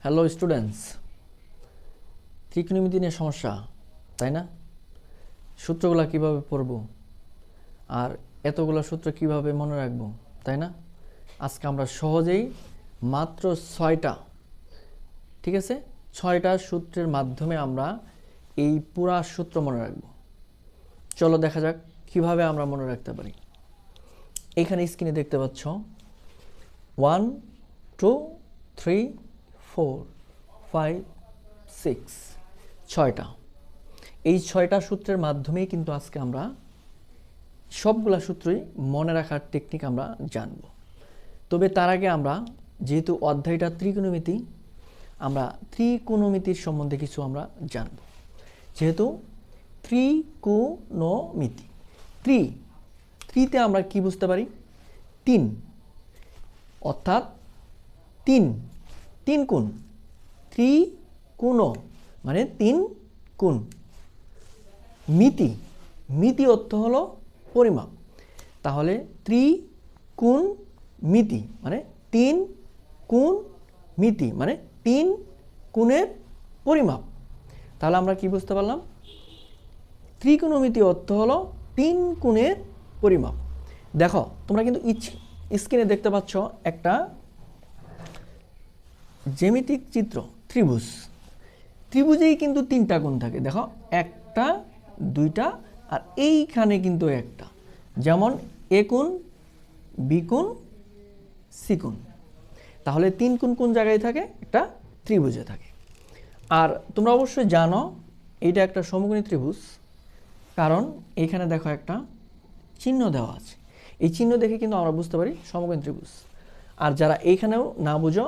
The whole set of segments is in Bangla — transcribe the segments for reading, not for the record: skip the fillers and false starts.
হ্যালো স্টুডেন্টস, ত্রিকোণমিতি নিয়ে সমস্যা, তাই না? সূত্রগুলো কিভাবে পড়ব আর এতগুলো সূত্র কিভাবে মনে রাখব, তাই না? আজকে আমরা সহজেই মাত্র 6টা, ঠিক আছে, 6টা সূত্রের মাধ্যমে আমরা এই পুরা সূত্র মনে রাখব। চলো দেখা যাক কিভাবে আমরা মনে রাখতে পারি। এখানে স্ক্রিনে দেখতে পাচ্ছ 1 2 3 4 5 6, 6টা। এই 6টা সূত্রের মাধ্যমেই কিন্তু আজকে আমরা সবগুলা সূত্রই মনে রাখার টেকনিক আমরা জানব। তবে তার আগে আমরা যেহেতু অধ্যায়টা ত্রিকোণমিতি, আমরা ত্রিকোণমিতির সম্বন্ধে কিছু আমরা জানব। যেহেতু ত্রিকোণমিতি, ত্রিতে আমরা কি বুঝতে পারি? 3, অর্থাৎ 3 কোণ। ত্রিকোণ মানে 3 কোণ। মিতি অর্থ হলো পরিমাপ। তাহলে ত্রিকোণমিতি মানে 3 কোণ মিতি মানে 3 কোণের পরিমাপ। তাহলে আমরা কি বুঝতে পারলাম? ত্রিকোণমিতি অর্থ হলো 3 কোণের পরিমাপ। দেখো তোমরা কিন্তু স্ক্রিনে দেখতে পাচ্ছ একটা জ্যামিতিক চিত্র, ত্রিভুজেই কিন্তু 3টা কোণ থাকে। দেখো, একটা, দুইটা, আর এইখানে কিন্তু একটা, যেমন এ কোণ, বি কোণ, সি কোণ। তাহলে 3 কোণ কোন জায়গায় থাকে? একটা ত্রিভুজে থাকে। আর তোমরা অবশ্যই জানো এইটা একটা সমকোণী ত্রিভুজ, কারণ এইখানে দেখো একটা চিহ্ন দেওয়া আছে। এই চিহ্ন দেখে কিন্তু আমরা বুঝতে পারি সমকোণী ত্রিভুজ। আর যারা এইখানেও না বুঝো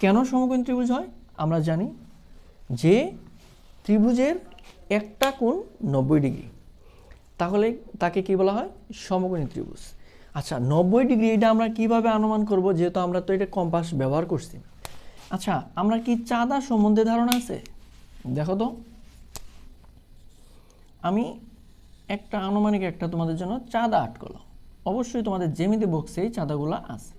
কেন সমকোণী ত্রিভুজ হয়, আমরা জানি যে ত্রিভুজের একটা কোণ 90 ডিগ্রি, তাহলে তাকে কি বলা হয়? সমকোণী ত্রিভুজ। আচ্ছা, 90 ডিগ্রি এটা আমরা কিভাবে অনুমান করব, যেহেতু আমরা তো এটা কম্পাস ব্যবহার করছি। আচ্ছা, আমরা কি চাঁদা সম্বন্ধে ধারণা আছে? দেখো তো, আমি একটা আনুমানিক একটা তোমাদের জন্য চাঁদা আর্ট করলাম। অবশ্যই তোমাদের জ্যামিতি বক্সেই চাঁদাগুলো আছে।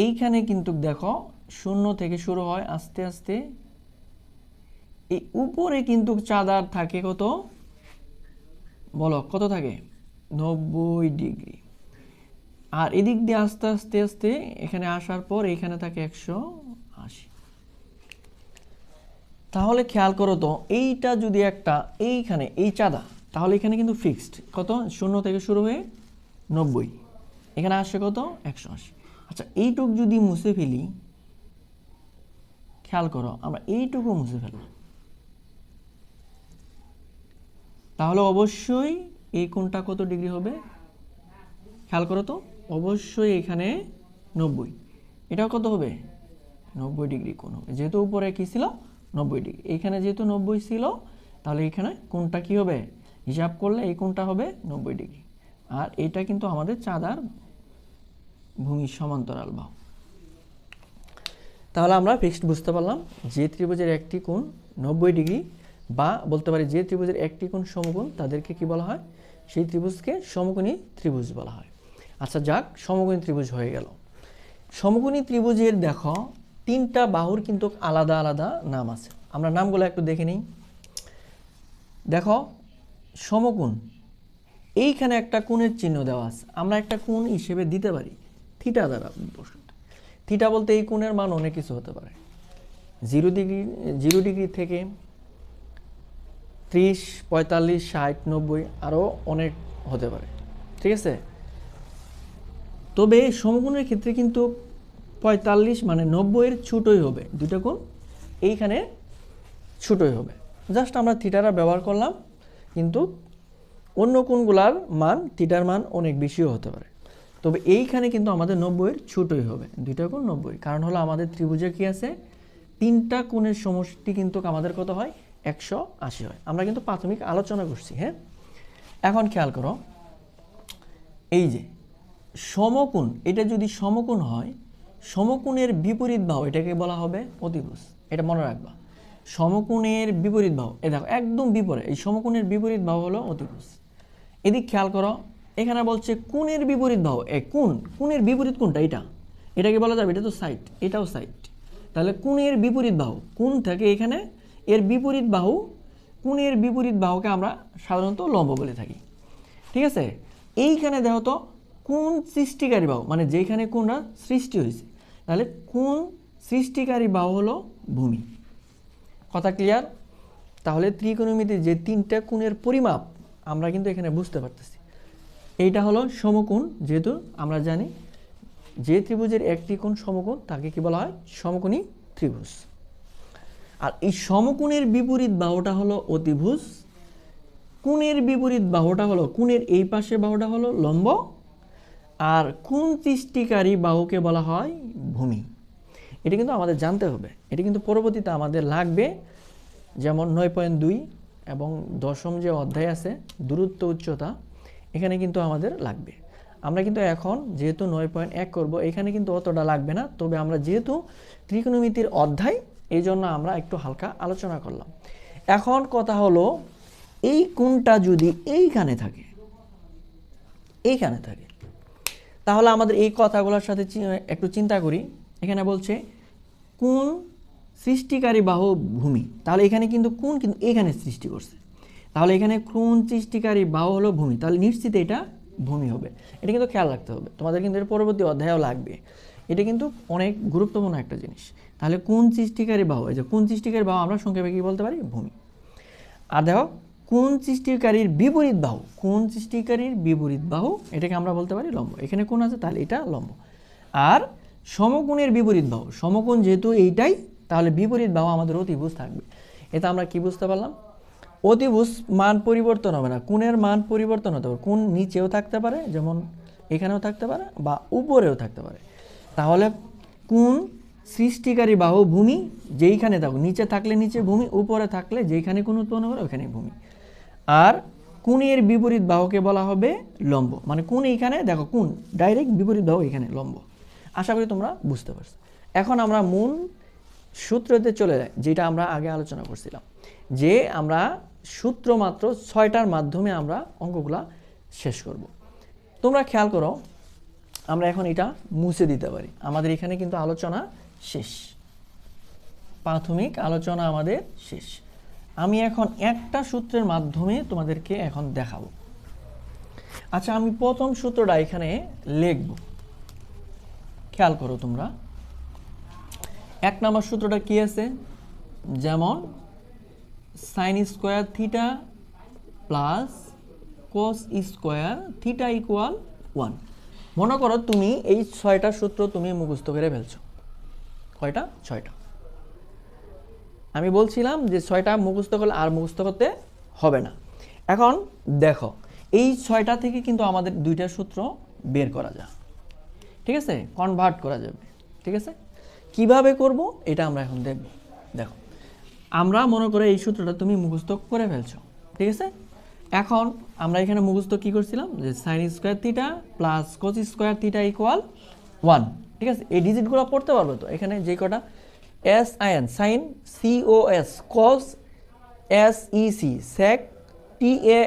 এইখানে কিন্তু দেখো 0 থেকে শুরু হয়, আস্তে আস্তে এই উপরে কিন্তু চাঁদার থাকে কত? বলো কত থাকে? 90 ডিগ্রি। আর এদিক দিয়ে আস্তে আস্তে আস্তে এখানে আসার পর এখানে থাকে 180। তাহলে খেয়াল করো তো, এইটা যদি একটা এইখানে এই চাঁদা, তাহলে এখানে কিন্তু ফিক্সড কত? 0 থেকে শুরু হয়ে 90, এখানে আসে কত? 180। আচ্ছা, এইটুক যদি মুছে ফেলি, খেয়াল করো আমরা এইটুকু মুছে ফেললাম, তাহলে অবশ্যই এই কোণটা কত ডিগ্রি হবে? খেয়াল করো তো, অবশ্যই এখানে 90, এটাও কত হবে? 90 ডিগ্রি কোণ হবে, যেহেতু উপরে কি ছিল? 90 ডিগ্রি। এইখানে যেহেতু 90 ছিল, তাহলে এখানে কোণটা কি হবে? হিসাব করলে এই কোণটা হবে 90 ডিগ্রি। আর এটা কিন্তু আমাদের চাঁদার ভূমির সমান্তরাল বাহু। তাহলে আমরা ফিক্সড বুঝতে পারলাম যে ত্রিভুজের একটি কোণ 90 ডিগ্রি, বা বলতে পারি যে ত্রিভুজের একটি কোণ সমকোণ, তাদেরকে কি বলা হয়? সেই ত্রিভুজকে সমকোণী ত্রিভুজ বলা হয়। আচ্ছা যাক, সমকোণী ত্রিভুজ হয়ে গেল। সমকোণী ত্রিভুজের দেখো 3টা বাহুর কিন্তু আলাদা আলাদা নাম আছে। আমরা নামগুলো একটু দেখে নিই। দেখো, সমকোণ, এইখানে একটা কোণের চিহ্ন দেওয়া আছে, আমরা একটা কোণ হিসেবে দিতে পারি থিটা দ্বারা। থিটা বলতে এই কোণের মান অনেক কিছু হতে পারে, 0 ডিগ্রি থেকে 30, 45, 60, 90 আরও অনেক হতে পারে, ঠিক আছে? তবে সমকোণের ক্ষেত্রে কিন্তু 45 মানে 90-এর ছোটই হবে, দুটো কোণ এইখানে ছোটই হবে। জাস্ট আমরা থিটারা ব্যবহার করলাম, কিন্তু অন্য কোণগুলার মান, থিটার মান অনেক বেশিও হতে পারে। তবে এইখানে কিন্তু আমাদের 90-এর ছোটই হবে, দুইটা কোণ 90। কারণ হলো আমাদের ত্রিভুজে কি আছে? 3টা কোণের সমষ্টি কিন্তু আমাদের কত হয়? 180 হয়। আমরা কিন্তু প্রাথমিক আলোচনা করছি। হ্যাঁ, এখন খেয়াল করো, এই যে সমকোণ, এটা যদি সমকোণ হয়, সমকোণের বিপরীত বাহু এটাকে বলা হবে অতিভুজ। এটা মনে রাখবা, সমকোণের বিপরীত বাহু, এই দেখো একদম বিপরীত, এই সমকোণের বিপরীত বাহু হলো অতিভুজ। এদিক খেয়াল করো, এখানে বলছে কোণের বিপরীত বাহু। কোণের বিপরীত কোণটা? এটাকে বলা যাবে, এটা তো সাইড, এটাও সাইড, তাহলে কোণের বিপরীত বাহু, কোণ থেকে এখানে এর বিপরীত বাহু, কোণের বিপরীত বাহুকে আমরা সাধারণত লম্ব বলে থাকি। ঠিক আছে, এইখানে দেখো তো কোণ সৃষ্টিকারী বাহু, মানে যেখানে কোণটা সৃষ্টি হয়েছে, তাহলে কোণ সৃষ্টিকারী বাহু হলো ভূমি। কথা ক্লিয়ার? তাহলে ত্রিকোণমিতির যে তিনটা কোণের পরিমাপ আমরা কিন্তু এখানে বুঝতে পারতেছি। এইটা হলো সমকোণ, যেহেতু আমরা জানি যে ত্রিভুজের একটি কোণ সমকোণ তাকে কি বলা হয়? সমকোণী ত্রিভুজ। আর এই সমকোণের বিপরীত বাহুটা হলো অতিভুজ, কোণের বিপরীত বাহুটা হলো, কোণের এই পাশে বাহুটা হলো লম্ব, আর কোণ সৃষ্টিকারী বাহুকে বলা হয় ভূমি। এটা কিন্তু আমাদের জানতে হবে, এটা কিন্তু পরবর্তীতে আমাদের লাগবে। যেমন 9.2 এবং 10ম যে অধ্যায় আছে দূরত্ব উচ্চতা, এখানে কিন্তু আমাদের লাগবে। আমরা কিন্তু এখন যেহেতু 9.1 করব, এখানে কিন্তু অতটা লাগবে না, তবে আমরা যেহেতু ত্রিকোণমিতির অধ্যায় এই জন্য আমরা একটু হালকা আলোচনা করলাম। এখন কথা হলো, এই কোণটা যদি এইখানে থাকে, এইখানে থাকে, তাহলে আমাদের এই কথাগুলোর সাথে একটু চিন্তা করি। এখানে বলছে কোণ সৃষ্টিকারী বাহু ভূমি, তাহলে এখানে কিন্তু কোণ কিন্তু এখানে সৃষ্টি করছে, তাহলে এখানে কোণ সৃষ্টিকারী বাহু হলো ভূমি, তাহলে নিশ্চিত এটা ভূমি হবে। এটা কিন্তু খেয়াল রাখতে হবে, তোমাদের কিন্তু এর পরবর্তী অধ্যায়ও লাগবে। এটা কিন্তু অনেক গুরুত্বপূর্ণ একটা জিনিস। তাহলে কোণ সৃষ্টিকারী বাহু, এই যে কোণ সৃষ্টিকারী বাহু আমরা সংক্ষেপে কি বলতে পারি? ভূমি। আর দেখো কোণ সৃষ্টিকারীর বিপরীত বাহু, কোণ সৃষ্টিকারীর বিপরীত বাহু এটাকে আমরা বলতে পারি লম্ব। এখানে কোণ আছে তাহলে এটা লম্ব। আর সমকোণের বিপরীত বাহু, সমকোণ যেহেতু এইটাই, তাহলে বিপরীত বাহু আমাদের অতিভুজ থাকবে। এটা আমরা কি বুঝতে পারলাম? অতিভুজ মান পরিবর্তন হবে না, কোণের মান পরিবর্তন হতে পারে। কোণ নিচেও থাকতে পারে, যেমন এখানেও থাকতে পারে, বা উপরেও থাকতে পারে। তাহলে কোণ সৃষ্টিকারী বাহু ভূমি, যেইখানে থাকুক, নিচে থাকলে নিচে ভূমি, উপরে থাকলে যেইখানে কোণ উৎপন্ন করে ওইখানে ভূমি। আর কোণের বিপরীত বাহুকে বলা হবে লম্ব, মানে কোণ এইখানে দেখো, কোণ ডাইরেক্ট বিপরীত বাহু এখানে লম্ব। আশা করি তোমরা বুঝতে পারছো। এখন আমরা মূল সূত্রতে চলে যাই, যেটা আমরা আগে আলোচনা করছিলাম, যে আমরা সূত্র মাত্র 6টার মাধ্যমে আমরা অঙ্কগুলা শেষ করব। তোমরা খেয়াল করো, আমরা এখন এটা মুছে দিতে পারি। আমাদের এখানে কিন্তু আলোচনা শেষ, প্রাথমিক আলোচনা আমাদের শেষ। আমি এখন একটা সূত্রের মাধ্যমে তোমাদেরকে এখন দেখাবো। আচ্ছা, আমি প্রথম সূত্রটা এখানে লিখব, খেয়াল করো তোমরা। 1 নম্বর সূত্রটা কি আছে? যেমন sin square theta plus cos square theta equal 1। মনে করো তুমি এই 6টা সূত্র তুমি মুখস্থ করে ফেলছো। কয়টা? 6টা। আমি বলছিলাম যে 6টা মুখস্থ করলে আর মুখস্থ করতে হবে না। এখন দেখো, এই 6টা থেকে কিন্তু আমাদের 2টা সূত্র বের করা যায়, ঠিক আছে, কনভার্ট করা যাবে। ঠিক আছে, কিভাবে করব এটা আমরা এখন দেখব। দেখো, আমরা মনে করে এই সূত্রটা তুমি মুখস্থ করে ফেলছো, ঠিক আছে। এখন আমরা এখানে মুখস্থ কি করছিলাম, যে sin square theta plus cos square theta equal 1, ঠিক আছে। এই ডিজিটগুলো পড়তে পারবো তো, এখানে যে কটা sin, sin cos, cos sec, sec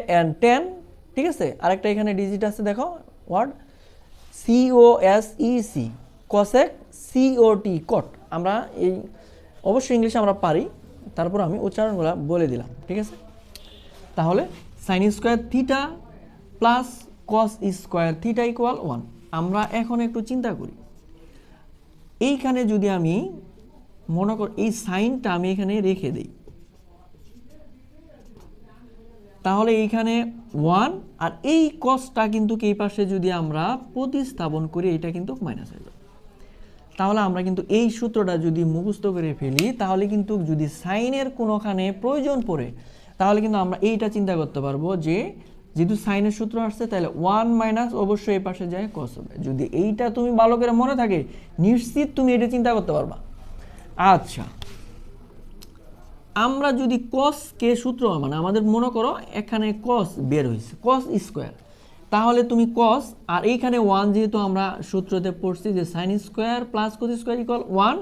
tan, tan, ঠিক আছে। আরেকটা এখানে ডিজিট আছে দেখো, word cosec, cosec, cot, cot। আমরা এই অবশ্যই ইংলিশে আমরা পারি, তারপর আমি উচ্চারণগুলো বলে দিলাম, ঠিক আছে। তাহলে sin square theta plus cos square theta equal 1। আমরা এখন একটু চিন্তা করি, এইখানে যদি আমি মনে করি এই সাইনটা আমি এখানে রেখে দেই, তাহলে এইখানে 1, আর এই cosটা কিন্তু এই পাশে যদি আমরা প্রতিস্থাপন করি, এটা কিন্তু মাইনাস হয়ে যাবে। তাহলে আমরা কিন্তু এই সূত্রটা যদি মুখস্থ করে ফেলি, তাহলে কিন্তু যদি সাইনের কোনোখানে প্রয়োজন পড়ে, তাহলে কিন্তু আমরা এইটা চিন্তা করতে পারবো যে যেহেতু সাইনের সূত্র আসছে, তাহলে 1 মাইনাস অবশ্যই এই পাশে যায় cos হবে। যদি এইটা তুমি ভালো করে মনে থাকে, নিশ্চিত তুমি এটা চিন্তা করতে পারবা। আচ্ছা, আমরা যদি cos কে সূত্র, মানে আমাদের মনে করো এখানে cos বের হয়েছে, cos স্কয়ার, তাহলে তুমি cos, আর এইখানে 1 যেহেতু আমরা সূত্রতে পড়ছি যে sin square plus cos square equal 1,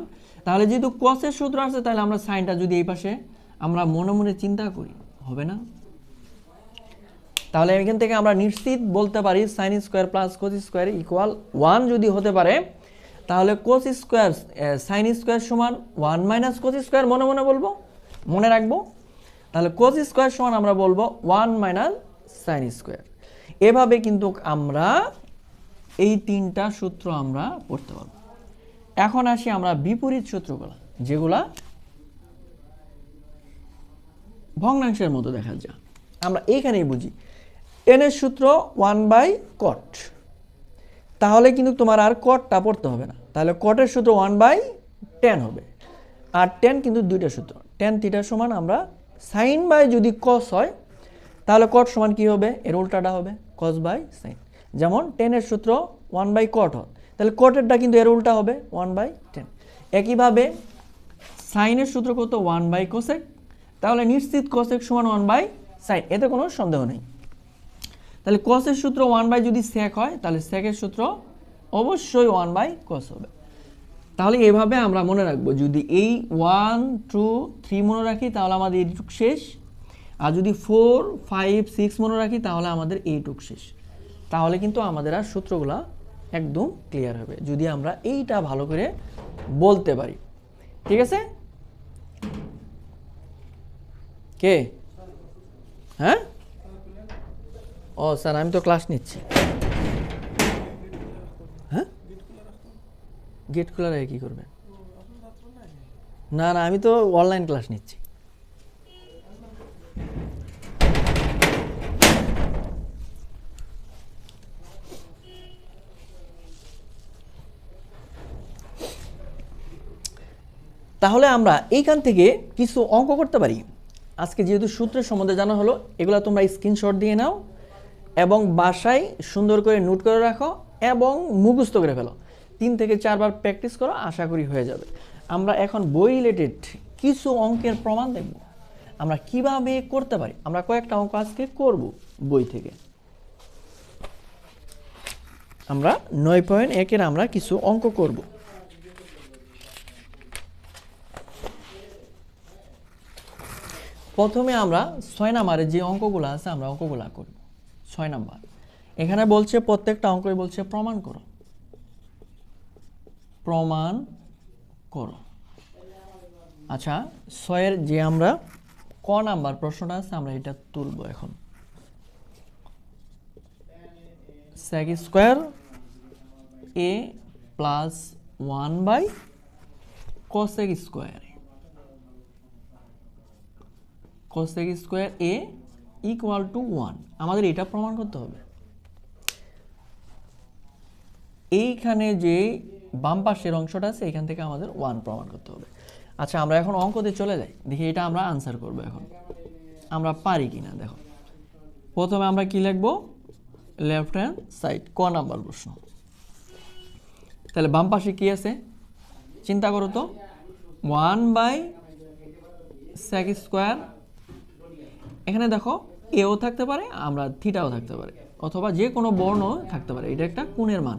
তাহলে যেহেতু cos এর সূত্র আসছে, তাহলে আমরা সাইনটা যদি এই পাশে আমরা মনে মনে চিন্তা করি, হবে না? তাহলে এখান থেকে আমরা নিশ্চিত বলতে পারি sin square plus cos square equal 1 যদি হতে পারে, তাহলে কোস স্কোয়ার সাইন স্কোয়ার সমান 1 মাইনাস কোস স্কোয়ার, মনে মনে বলবো, মনে রাখবো। তাহলে কোস স্কোয়ার সমান আমরা বলবো 1 মাইনাস সাইন স্কোয়ার। এভাবে কিন্তু আমরা এই তিনটা সূত্র আমরা পড়তে পারবো। এখন আসি আমরা বিপরীত সূত্রগুলো, যেগুলা ভগ্নাংশের মতো দেখা যায়, আমরা এইখানেই বুঝি। টেনের সূত্র 1/cot, তাহলে কিন্তু তোমার আর কটটা পড়তে হবে না। তাহলে কটের সূত্র 1/tan হবে। আর tan কিন্তু দুইটা সূত্র, tan থিটা সমান আমরা সাইন বাই যদি কস হয় তাহলে কট সমান কি হবে, এর উল্টাটা হবে কস বাই সাইন। যেমন টেনের সূত্র 1/cot হয়, তাহলে কটেরটা কিন্তু এর উল্টা হবে 1/tan। একইভাবে সাইনের সূত্র কত, 1/cosec, তাহলে নিশ্চিত cosec সমান 1/sin, এতে কোনো সন্দেহ নেই। তাহলে cos-এর সূত্র 1 যদি sec হয়, তাহলে sec-এর সূত্র অবশ্যই 1/cos হবে। তাহলে এভাবে আমরা মনে রাখবো, যদি এই 1 2 3 মনে রাখি তাহলে আমাদের এইটুক শেষ, আর যদি 4 5 6 মনে রাখি তাহলে আমাদের এইটুক শেষ। তাহলে কিন্তু আমাদের আর সূত্রগুলা একদম ক্লিয়ার হবে যদি আমরা এইটা ভালো করে বলতে পারি। ঠিক আছে? কে? হ্যাঁ, ও স্যার আমি তো ক্লাস নিচ্ছি। হ্যাঁ, গেট খোলা রেখে কী করবে? না না, আমি তো অনলাইন ক্লাস নিচ্ছি। তাহলে আমরা এইখান থেকে কিছু অঙ্ক করতে পারি। আজকে যেহেতু সূত্রের সম্বন্ধে জানা হলো, এগুলো তোমরা স্ক্রিনশট দিয়ে নাও এবং বাসায় সুন্দর করে নোট করে রাখো এবং মুখস্থ করে ফেলো। 3 থেকে 4 বার প্র্যাকটিস করো, আশা করি হয়ে যাবে। আমরা এখন বই রিলেটেড কিছু অঙ্কের প্রমাণ দেখব, আমরা কিভাবে করতে পারি। আমরা কয়েকটা অঙ্ক আজকে করব বই থেকে। আমরা 9.1-এর আমরা কিছু অঙ্ক করব। প্রথমে আমরা 6 নম্বরে যে অঙ্কগুলো আছে আমরা অঙ্কগুলো করব। 6 নম্বর এখানে বলছে, প্রত্যেকটা অঙ্কই বলছে প্রমাণ করো, প্রমাণ করো। আচ্ছা, 6-এর যে আমরা ক নাম্বার প্রশ্নটা আছে আমরা এটা তুলব এখন। sec square a plus 1/cosec square, cosec square a equal to 1। আমাদের এটা প্রমাণ করতে হবে। এইখানে যে বাম পাশের অংশটা আছে এখান থেকে আমাদের 1 প্রমাণ করতে হবে। আচ্ছা, আমরা এখন অঙ্কতে চলে যাই, দেখি এটা আমরা আনসার করব। এখন আমরা পারি কিনা দেখো। প্রথমে আমরা কি লিখব, লেফট হ্যান্ড সাইড, ক নাম্বার প্রশ্ন। তাহলে বাম পাশে কি আছে চিন্তা করো তো, 1/sec স্কয়ার। এখানে দেখো এও থাকতে পারে, আমরা থিটাও থাকতে পারে, অথবা যে কোনো বর্ণ থাকতে পারে। এটা একটা কোণের মান।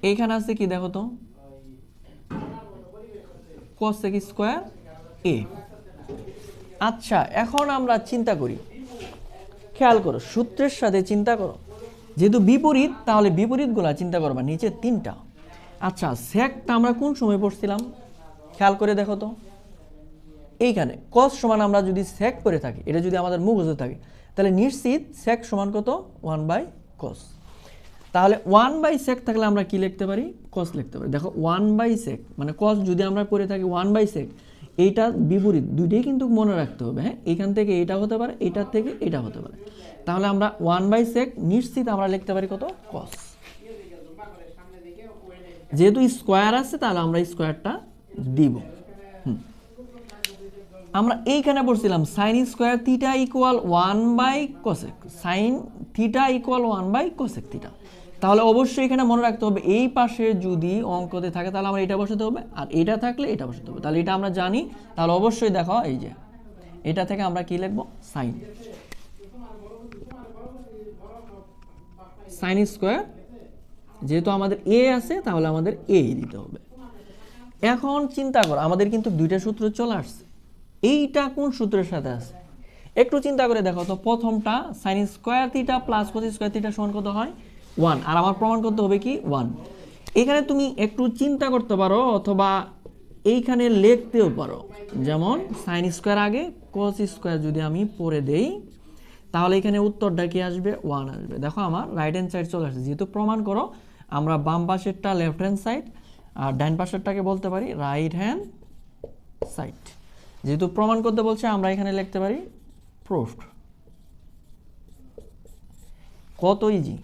এইখানে আছে কি দেখো তো, cosec স্কয়ার a। আচ্ছা, এখন আমরা চিন্তা করি, খেয়াল করো সূত্রের সাথে চিন্তা করো, যেহেতু বিপরীত তাহলে বিপরীতগুলা চিন্তা করবা, নিচে 3টা। আচ্ছা, সেকটা আমরা কোন সময় পড়ছিলাম খেয়াল করে দেখো তো, এইখানে cos সমান আমরা যদি sec করে থাকি, এটা যদি আমাদের মুখস্থ থাকে তাহলে নিশ্চিত sec সমান কত, 1/cos। তাহলে 1/sec থাকলে আমরা কি লিখতে পারি, cos লিখতে পারি। দেখো 1/sec মানে cos যদি আমরা পড়ে থাকি 1/sec, এইটা বিপরীত, দুইটাই কিন্তু মনে রাখতে হবে। হ্যাঁ, এইখান থেকে এটা হতে পারে, এইটার থেকে এটা হতে পারে। তাহলে আমরা 1/sec নিশ্চিত আমরা লিখতে পারি কত, cos। যেহেতু স্কয়ার আছে তাহলে আমরা স্কয়ারটা দিব। আমরা এইখানে পড়ছিলাম sin square theta equal 1/cosec, sin theta equal 1/cosec theta. তাহলে অবশ্যই এখানে মনে রাখতে হবে, এই পাশে যদি অঙ্কতে থাকে তাহলে আমরা এটা বসাতে হবে, আর এটা থাকলে এটা বসাতে হবে। তাহলে এটা আমরা জানি, তাহলে অবশ্যই দেখো এই যে এটা থেকে আমরা কি লিখব, sin, sin স্কয়ার। যেহেতু আমাদের a আছে তাহলে আমাদের a দিতে হবে। এখন চিন্তা করো, আমাদের কিন্তু দুইটা সূত্র চলে আসছে, এইটা কোন সূত্রের সাথে আছে একটু চিন্তা করে দেখো তো। প্রথমটা sin square theta plus cos square theta সমান কত হয়, 1, আর আমার প্রমাণ করতে হবে কি 1। এখানে তুমি একটু চিন্তা করতে পারো অথবা এইখানে লিখতেও পারো, যেমন সাইন স্কোয়ার আগে কস স্কোয়ার যদি আমি পরে দেই তাহলে এখানে উত্তরটা কি আসবে, 1 আসবে। দেখো আমার রাইট হ্যান্ড সাইড চলে আসছে, যেহেতু প্রমাণ করো আমরা বাম পাশেরটা লেফট হ্যান্ড সাইড আর ডান পাশেরটাকে বলতে পারি রাইট হ্যান্ড সাইড। যেহেতু প্রমাণ করতে বলছে আমরা এখানে লিখতে পারি প্রুফড। কত ইজি,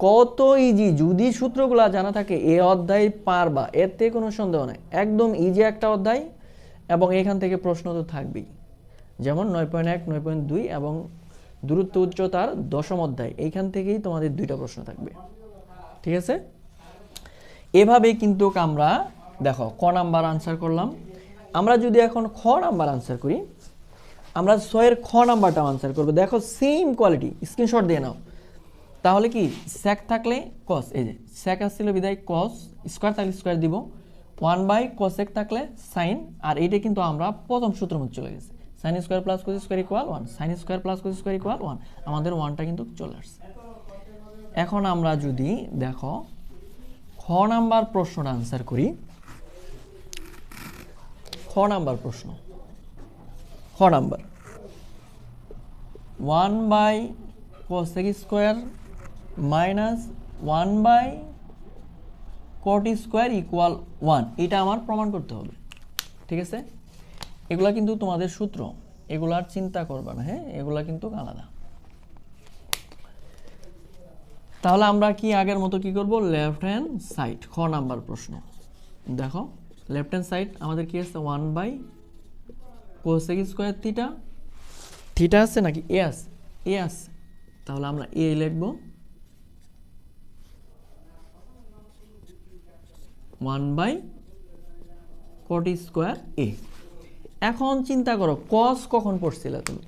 কত ইজি! যদি সূত্রগুলো জানা থাকে এ অধ্যায় পারবা, এতে কোনো সন্দেহ নাই। একদম ইজি একটা অধ্যায় এবং এখান থেকে প্রশ্ন তো থাকবেই, যেমন 9.1, 9.2 এবং দূরত্ব উচ্চতার 10ম অধ্যায়, এইখান থেকেই তোমাদের 2টা প্রশ্ন থাকবে। ঠিক আছে, এভাবেই কিন্তু আমরা দেখো ক নাম্বার আনসার করলাম। আমরা যদি এখন খ নাম্বার আনসার করি, আমরা 6 এর খ নাম্বারটা আনসার করবো। দেখো সেম কোয়ালিটি, স্ক্রিনশট দিয়ে নাও। তাহলে কি sec থাকলে cos, এই যে sec আসছিল বিদায় cos, স্কয়ার থাকলে স্কয়ার দিব, 1/cosec থাকলে sin, আর এইটা কিন্তু আমরা প্রথম সূত্র মধ্যে চলে গেছে, sin square plus cos square equal 1, sin square plus cos square equal 1, আমাদের 1টা কিন্তু চলে আসছে। এখন আমরা যদি দেখো খ নাম্বার প্রশ্নটা আনসার করি, খ নাম্বার প্রশ্ন, খ number 1/cosec square minus 1/cot square equal 1, এটা আমার প্রমাণ করতে হবে। ঠিক আছে, এগুলা কিন্তু তোমাদের সূত্র, এগুলার চিন্তা করবা না, হ্যাঁ, এগুলা কিন্তু আলাদা। তাহলে আমরা কি আগের মতো কি করব, লেফট হ্যান্ড সাইড, খ নাম্বার প্রশ্ন। দেখো লেফট হ্যান্ড সাইড আমাদের কি আছে, 1/cosec স্কয়ার থিটা, থিটা আছে নাকি এ আছে, এ আছে, তাহলে আমরা এ লিখব 1/cot স্কয়ার এ। এখন চিন্তা করো cos কখন পড়ছিলে তুমি,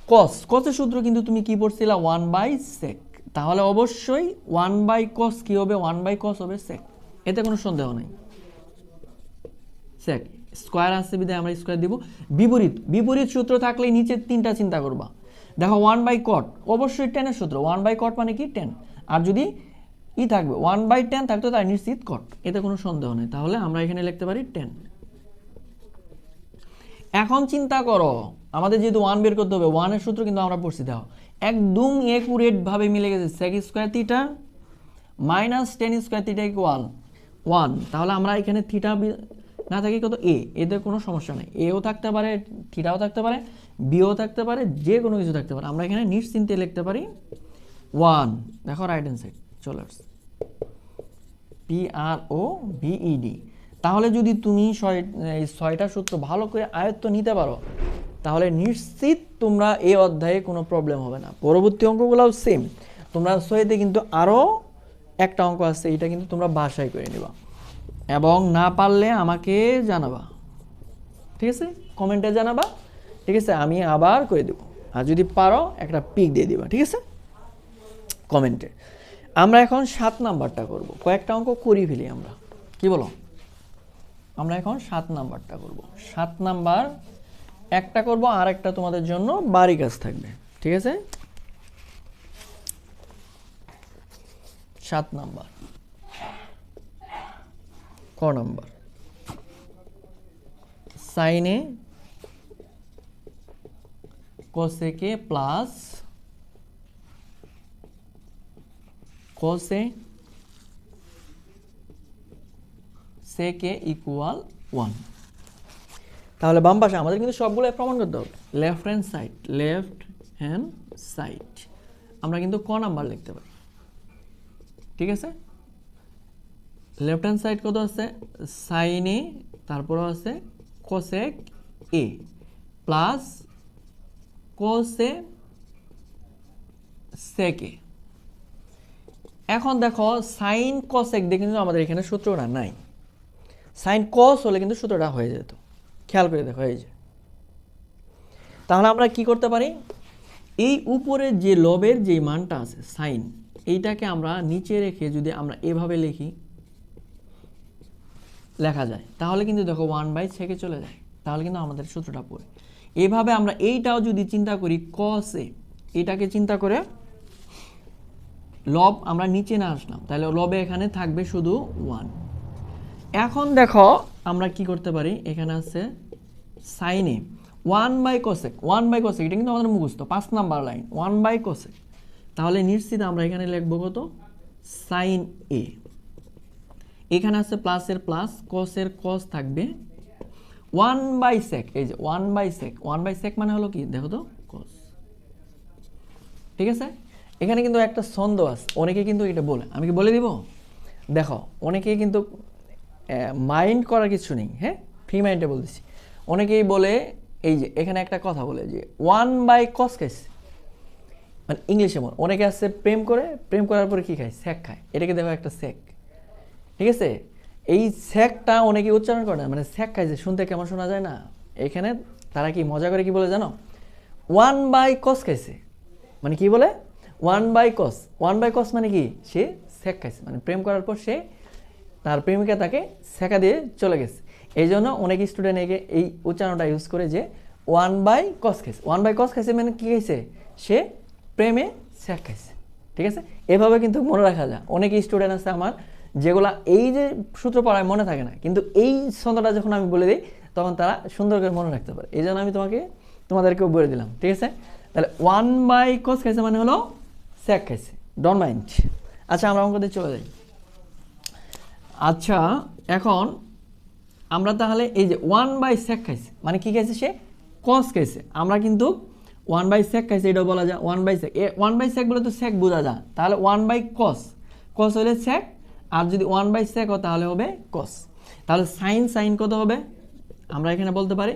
cos, cos-এর সূত্র কিন্তু তুমি কি পড়ছিলা, 1/sec, তাহলে অবশ্যই 1/cos কি হবে, 1/cos হবে sec, এতে কোনো সন্দেহ নাই। sec স্কয়ার আছে বিধায় আমরা স্কয়ার দিব। বিপরীত, বিপরীত সূত্র থাকলে নিচে 3টা চিন্তা করবা। দেখো 1/cot অবশ্যই tan এর সূত্র, 1/cot মানে কি tan, আর যদি ই থাকবে 1/tan থাকতো তার নিশ্চিত cot, এতে কোনো সন্দেহ নেই। তাহলে আমরা এখানে লিখতে পারি tan। এখন চিন্তা করো আমাদের যেহেতু 1 বের করতে হবে, 1 এর সূত্র কিন্তু আমরা পড়ছি, দেখো একদম একুরেট ভাবে মিলে গেছে, sec square theta minus tan square theta equal 1, তাহলে আমরা এখানে থিটা না থাকি কত এ, এতে কোনো সমস্যা নেই, এও থাকতে পারে, থিটাও থাকতে পারে, বিও থাকতে পারে, যে কোনো কিছু থাকতে পারে, আমরা এখানে নিশ্চিন্তে লিখতে পারি 1। দেখো রাইট হ্যান্ড সাইড চলে আসছে, PROVED। তাহলে যদি তুমি এই 6টা সূত্র ভালো করে আয়ত্ত নিতে পারো তাহলে নিশ্চিত তোমরা এই অধ্যায়ে কোনো প্রবলেম হবে না। পরবর্তী অঙ্কগুলোও সেম, তোমরা 6তে কিন্তু আরও একটা অঙ্ক আছে, এটা কিন্তু তোমরা বাসায় করে নিবা এবং না পারলে আমাকে জানাবা, ঠিক আছে, কমেন্টে জানাবা, ঠিক আছে, আমি আবার করে দেব, আর যদি পারো একটা পিক দিয়ে দিবা, ঠিক আছে, কমেন্টে। আমরা এখন 7 নাম্বারটা করব, কয়েকটা অঙ্ক করি ফেলি আমরা, কি বলো, আমরা এখন 7 নাম্বারটা করব। 7 নাম্বার একটা করব, আর একটা তোমাদের জন্য বাড়ি কাজ থাকবে, ঠিক আছে। 7 নাম্বার ক নাম্বার, সাইনে কোসেকে প্লাস কোসে সেকে ইকুয়াল 1। তাহলে বাম পাশে আমাদের কিন্তু সবগুলো প্রমাণ করতে হবে, left hand side, left hand side আমরা কিন্তু ক নাম্বার লিখতে পারি, ঠিক আছে। লেফট হ্যান্ড সাইড কত আছে, সাইন এ, তারপরে আছে কোসেক এ প্লাস কোসে সেকে। এখন দেখো সাইন কোসেক দিয়ে কিন্তু আমাদের এখানে সূত্রটা নাই, সাইন কস হলে কিন্তু সূত্রটা হয়ে যেত, খেয়াল করে দেখো এই যে। তাহলে আমরা কি করতে পারি, এই উপরে যে লবের যে মানটা আছে সাইন, এইটাকে আমরা নিচে রেখে যদি আমরা এভাবে লিখি, লেখা যায়, তাহলে কিন্তু দেখো 1/sec চলে যায়, তাহলে কিন্তু আমাদের সূত্রটা পড়ে। এইভাবে আমরা এইটাও যদি চিন্তা করি কসে, এটাকে চিন্তা করে লব আমরা নিচে না আসলাম, তাহলে লবে এখানে থাকবে শুধু 1। এখন দেখো আমরা কি করতে পারি, এখানে আছে সাইনে 1/cosec, 1/cosec, এটা কিন্তু আমাদের মুখস্থ 5 নাম্বার লাইন, 1/cosec। তাহলে নিশ্চিত আমরা এখানে লিখব কত, সাইন এ। এখানে আছে প্লাসের প্লাস, কসের কস থাকবে 1/sec, এই যে 1/sec, 1/sec মানে হলো কি দেখো তো, কস। ঠিক আছে, এখানে কিন্তু একটা ছন্দ আছে, অনেকে কিন্তু এটা বলে, আমি কি বলে দিব, দেখো অনেকেই কিন্তু মাইন্ড করার কিছু নেই, হ্যাঁ ফ্রি মাইন্ডে বলতেছি। অনেকেই বলে এই যে এখানে একটা কথা বলে যে 1/cos খাইছে, মানে ইংলিশে বল, অনেকে আছে প্রেম করে, প্রেম করার পরে কি খায়, স্যাক খায়, এটাকে দেখো একটা স্যাক। ঠিক আছে, এই স্যাকটা অনেকে উচ্চারণ করে না, মানে স্যাক খাইছে শুনতে কেমন শোনা যায় না, এখানে তারা কি মজা করে কি বলে জানো, 1/cos খাইছে, মানে কি বলে 1/cos, 1/cos মানে কি, সে স্যাক খাইছে, মানে প্রেম করার পর সে তার প্রেমিকা তাকে ছেঁকা দিয়ে চলে গেছে। এই জন্য অনেক স্টুডেন্ট একে এই উচ্চারণটা ইউজ করে যে 1/cos খাইছে, 1/cos খাইছে মানে কি খাইছে, সে প্রেমে ছ্যাক খাইছে। ঠিক আছে, এভাবে কিন্তু মনে রাখা যায়। অনেক স্টুডেন্ট আছে আমার যেগুলা এই যে সূত্র পড়ায় মনে থাকে না, কিন্তু এই ছন্দটা যখন আমি বলে দিই তখন তারা সুন্দর করে মনে রাখতে পারে, এই জন্য আমি তোমাদেরকেও বলে দিলাম। ঠিক আছে, তাহলে 1/cos খাইছে মানে হলো ছ্যাক খাইছে, ডোন্ট মাইন্ড। আচ্ছা আমরা অঙ্কতে চলে যাই। আচ্ছা এখন আমরা তাহলে এই যে 1/sec খাইছে মানে কি খাইছে, সে কস খাইছে। আমরা কিন্তু 1/sec খাইছে এটাও বলা যায়, 1/sec, 1/sec বলে তো sec বোঝা যায়, তাহলে 1/cos, cos হলে sec, আর যদি 1/sec হয় তাহলে হবে cos। তাহলে সাইন কত হবে, আমরা এখানে বলতে পারি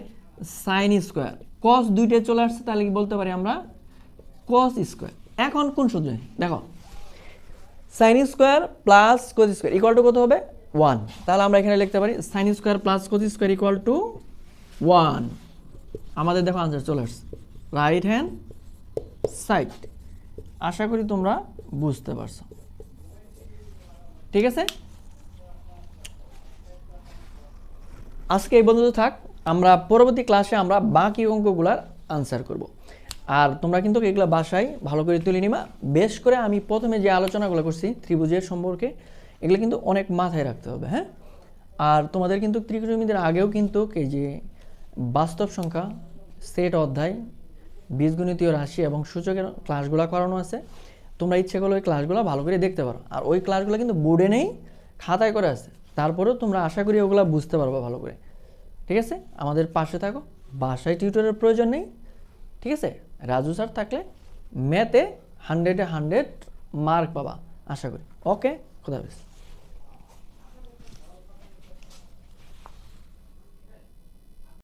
সাইন স্কোয়ার, cos দুইটা চলে আসছে তাহলে কি বলতে পারি আমরা cos স্কোয়ার। এখন কোন সূত্র দেখো, sine square plus cos square equal to কত হবে 1, তাহলে আমরা এখানে লিখতে পারি sine square plus cos square equal to 1। আমাদের দেখো আনসার চলে আসছে, রাইট হ্যান্ড সাইড। আশা করি তোমরা বুঝতে পারছো। ঠিক আছে, আজকে এই পর্যন্ত থাক, আমরা পরবর্তী ক্লাসে আমরা বাকি অঙ্কগুলার আনসার করব। আর তোমরা কিন্তু এগুলো বাসায় ভালো করে তুলে নিবা। বেশ করে আমি প্রথমে যে আলোচনাগুলো করছি ত্রিভুজের সম্পর্কে, এগুলো কিন্তু অনেক মাথায় রাখতে হবে, হ্যাঁ। আর তোমাদের কিন্তু ত্রিকোণমিতির আগেও কিন্তু এই যে বাস্তব সংখ্যা, সেট অধ্যায়, বীজগণিতীয় রাশি এবং সূচকের ক্লাসগুলো করানো আছে। তোমরা ইচ্ছে করলে ওই ক্লাসগুলো ভালো করে দেখতে পারো। আর ওই ক্লাসগুলো কিন্তু বোর্ডে নেই, খাতায় করে আছে, তারপরেও তোমরা আশা করি ওগুলো বুঝতে পারবে ভালো করে। ঠিক আছে, আমাদের পাশে থাকো, বাসায় টিউটরের প্রয়োজন নেই। ঠিক আছে, রাজু স্যার থাকলে ম্যাথে 100-এ 100 মার্ক পাবা আশা করি। ওকে, খোদা হাফেজ।